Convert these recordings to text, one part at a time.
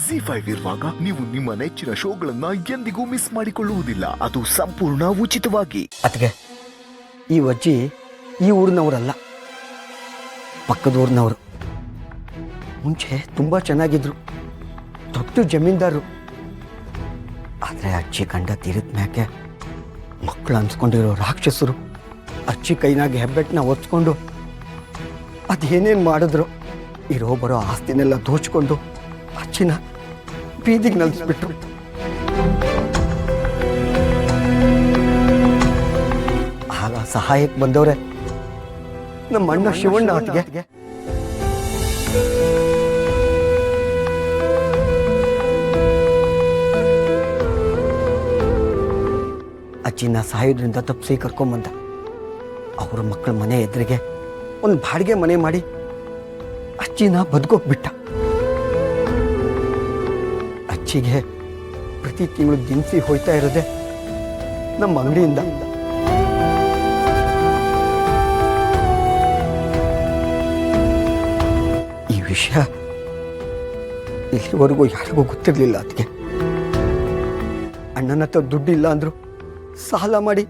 ಜಿ5 ಇರುವಾಗ ನೀವು ನಿಮ್ಮ ನೆಚ್ಚಿನ ಶೋಗಳನ್ನ ಎಂದಿಗೂ ಮಿಸ್ ಮಾಡಿಕೊಳ್ಳುವುದಿಲ್ಲ. ಅದು ಸಂಪೂರ್ಣ ಉಚಿತವಾಗಿ. ಅದಕ್ಕೆ ಈ ಅಜ್ಜಿ ಈ ಊರಿನವರಲ್ಲ, ಪಕ್ಕದ ಊರಿನವರು. ಮುಂಚೆ ತುಂಬ ಚೆನ್ನಾಗಿದ್ರು, ದೊಡ್ಡ ಜಮೀನ್ದಾರರು. ಆದರೆ ಅಜ್ಜಿ ಗಂಡ ತೀರಿದ ಮ್ಯಾಕೆ ಮಕ್ಕಳು ಅನ್ಸ್ಕೊಂಡಿರೋ ರಾಕ್ಷಸರು ಅಜ್ಜಿ ಕೈನಾಗ ಹೆಬ್ಬೆಟ್ಟನ್ನ ಒತ್ಕೊಂಡು ಅದೇನೇನು ಮಾಡಿದ್ರು. ಇರೋ ಬರೋ ಆಸ್ತಿನೆಲ್ಲ ದೋಚ್ಕೊಂಡು ಅಜ್ಜಿನ ಬೀದಿಗೆ ನಲ್ಸ್ಬಿಟ್ರು. ಆಗ ಸಹಾಯಕ್ಕೆ ಬಂದವ್ರೆ ನಮ್ಮ ಅಣ್ಣ ಶಿವಣ್ಣ. ಆತಗೆ ಅಜ್ಜಿನ ಸಾಯೋದ್ರಿಂದ ತಪ್ಪಿಸಿ ಕರ್ಕೊಂಬಂದ. ಅವ್ರ ಮಕ್ಕಳ ಮನೆ ಎದುರಿಗೆ ಒಂದು ಬಾಡಿಗೆ ಮನೆ ಮಾಡಿ ಅಜ್ಜಿನ ಬದುಕೋಗ್ಬಿಟ್ಟ. ಅಜ್ಜಿಗೆ ಪ್ರತಿ ತಿಂಗಳು ದಿನಸಿ ಹೋಯ್ತಾ ಇರೋದೆ ನಮ್ಮ ಅಂಗಡಿಯಿಂದ. ಈ ವಿಷಯ ಇಲ್ಲಿವರೆಗೂ ಯಾರಿಗೂ ಗೊತ್ತಿರಲಿಲ್ಲ. ಅದಕ್ಕೆ ಅಣ್ಣನ ಹತ್ರ ದುಡ್ಡಿಲ್ಲ ಅಂದ್ರು ಸಾಲ ಮಾಡಿ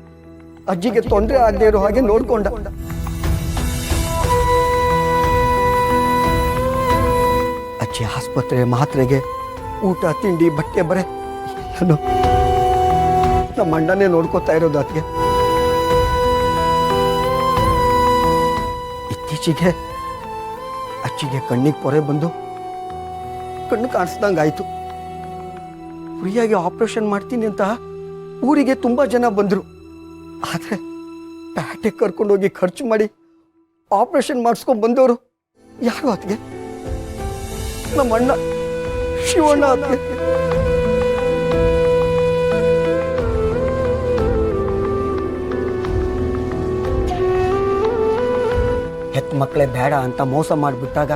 ಅಜ್ಜಿಗೆ ತೊಂದರೆ ಆಗದೆ ಇರೋ ಹಾಗೆ ನೋಡ್ಕೊಂಡ. ಅಜ್ಜಿ ಆಸ್ಪತ್ರೆ, ಮಾತ್ರೆಗೆ, ಊಟ, ತಿಂಡಿ, ಬಟ್ಟೆ ಬರೆ ಎಲ್ಲನೂ ನಮ್ಮ ಅಣ್ಣನೇ ನೋಡ್ಕೋತಾ ಇರೋದು. ಅದಕ್ಕೆ ಇತ್ತೀಚೆಗೆ ಅಜ್ಜಿಗೆ ಕಣ್ಣಿಗೆ ಪೊರೆ ಬಂದು ಕಣ್ಣು ಕಾಣಿಸ್ದಂಗಾಯ್ತು. ಫ್ರೀಯಾಗಿ ಆಪರೇಷನ್ ಮಾಡ್ತೀನಿ ಅಂತ ಊರಿಗೆ ತುಂಬಾ ಜನ ಬಂದ್ರು. ಆದ್ರೆ ಪ್ಯಾಟೆಗೆ ಕರ್ಕೊಂಡೋಗಿ ಖರ್ಚು ಮಾಡಿ ಆಪರೇಷನ್ ಮಾಡಿಸ್ಕೊಂಡ್ ಬಂದವರು ಯಾರು? ಅದಕ್ಕೆ ನಮ್ಮ ಅಣ್ಣ ಶಿವಣ್ಣ. ಅದಕ್ಕೆ ಹೆತ್ತ ಮಕ್ಕಳೇ ಬೇಡ ಅಂತ ಮೋಸ ಮಾಡಿಬಿಟ್ಟಾಗ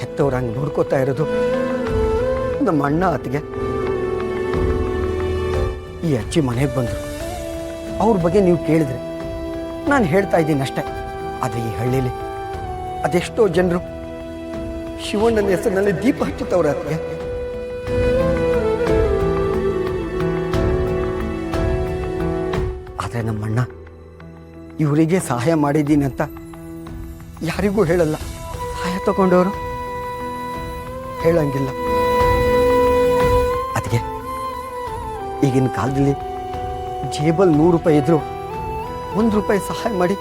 ಹೆತ್ತವ್ರು ಹಂಗೆ ನೋಡ್ಕೋತಾ ಇರೋದು ನಮ್ಮ ಅಣ್ಣ. ಅದಕ್ಕೆ ಈ ಅಜ್ಜಿ ಮನೆಗೆ ಬಂದರು. ಅವ್ರ ಬಗ್ಗೆ ನೀವು ಕೇಳಿದ್ರೆ ನಾನು ಹೇಳ್ತಾ ಇದ್ದೀನಿ ಅಷ್ಟೇ. ಆದರೆ ಈ ಹಳ್ಳಿಲಿ ಅದೆಷ್ಟೋ ಜನರು ಶಿವಣ್ಣನ ಹೆಸರಿನಲ್ಲಿ ದೀಪ ಹಚ್ಚುತ್ತವ್ರೆ. ಅದಕ್ಕೆ ಆದರೆ ನಮ್ಮಣ್ಣ ಇವರಿಗೆ ಸಹಾಯ ಮಾಡಿದ್ದೀನಿ ಅಂತ ಯಾರಿಗೂ ಹೇಳಲ್ಲ. ಸಹಾಯ ತಗೊಂಡವರು ಹೇಳಂಗಿಲ್ಲ. ಅದಕ್ಕೆ ಈಗಿನ ಕಾಲದಲ್ಲಿ ಜೇಬಲ್ 100 ರೂಪಾಯಿ ಇದ್ರು 1 ರೂಪಾಯಿ ಸಹಾಯ ಮಾಡಿ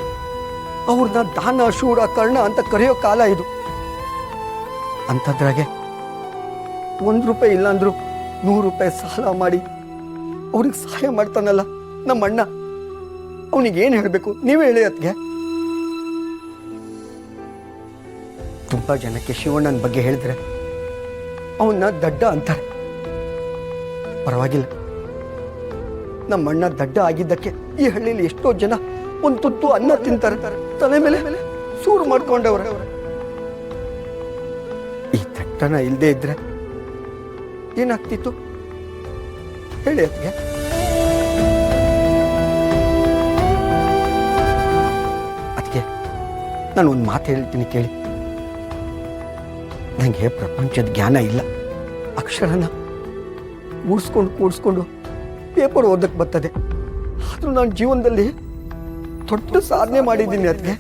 ಅವ್ರನ್ನ ದಾನ, ಶೂರ, ಕರ್ಣ ಅಂತ ಕರೆಯೋ ಕಾಲ ಇದು. ಅಂಥದ್ರಾಗೆ 1 ರೂಪಾಯಿ ಇಲ್ಲಾಂದ್ರು 100 ರೂಪಾಯಿ ಸಾಲ ಮಾಡಿ ಅವ್ರಿಗೆ ಸಹಾಯ ಮಾಡ್ತಾನಲ್ಲ ನಮ್ಮ ಅಣ್ಣ. ಅವನಿಗೇನು ಹೇಳಬೇಕು ನೀವೇ ಹೇಳಿ. ಅದಕ್ಕೆ ತುಂಬ ಜನಕ್ಕೆ ಶಿವಣ್ಣನ ಬಗ್ಗೆ ಹೇಳಿದ್ರೆ ಅವನ್ನ ದಡ್ಡ ಅಂತಾರೆ. ಪರವಾಗಿಲ್ಲ, ನಮ್ಮ ಅಣ್ಣ ದಡ್ಡ ಆಗಿದ್ದಕ್ಕೆ ಈ ಹಳ್ಳಿಯಲ್ಲಿ ಎಷ್ಟೋ ಜನ ಒಂದು ತುತ್ತು ಅನ್ನ ತಿಂತಾರೆ, ತಲೆ ಮೇಲೆ ಸೂರು ಮಾಡ್ಕೊಂಡವ್ರೆ. ಈ ದಡ್ಡನ ಇಲ್ಲದೆ ಇದ್ರೆ ಏನಾಗ್ತಿತ್ತು ಹೇಳಿ. ಅದಕ್ಕೆ ಅದಕ್ಕೆ ನಾನು ಒಂದು ಮಾತು ಹೇಳ್ತೀನಿ ಕೇಳಿ. ನನಗೆ ಪ್ರಪಂಚದ ಜ್ಞಾನ ಇಲ್ಲ. ಅಕ್ಷರನ ಕೂಡಿಸ್ಕೊಂಡು ಪೇಪರ್ ಓದಕ್ಕೆ ಬರ್ತದೆ. ಆದರೂ ನಾನು ಜೀವನದಲ್ಲಿ ದೊಡ್ಡ ಸಾಧನೆ ಮಾಡಿದ್ದೀನಿ. ಅದಕ್ಕೆ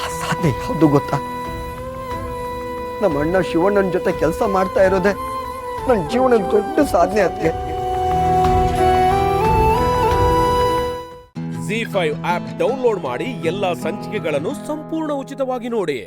ಆ ಸಾಧನೆ ಯಾವುದು ಗೊತ್ತಾ? ನಮ್ಮ ಅಣ್ಣ ಶಿವಣ್ಣನ ಜೊತೆ ಕೆಲಸ ಮಾಡ್ತಾ ಇರೋದೇ ನನ್ನ ಜೀವನದ ದೊಡ್ಡ ಸಾಧನೆ. ಅದಕ್ಕೆ ಜಿ5 ಆಪ್ ಡೌನ್ಲೋಡ್ ಮಾಡಿ ಎಲ್ಲಾ ಸಂಚಿಕೆಗಳನ್ನು ಸಂಪೂರ್ಣ ಉಚಿತವಾಗಿ ನೋಡಿ.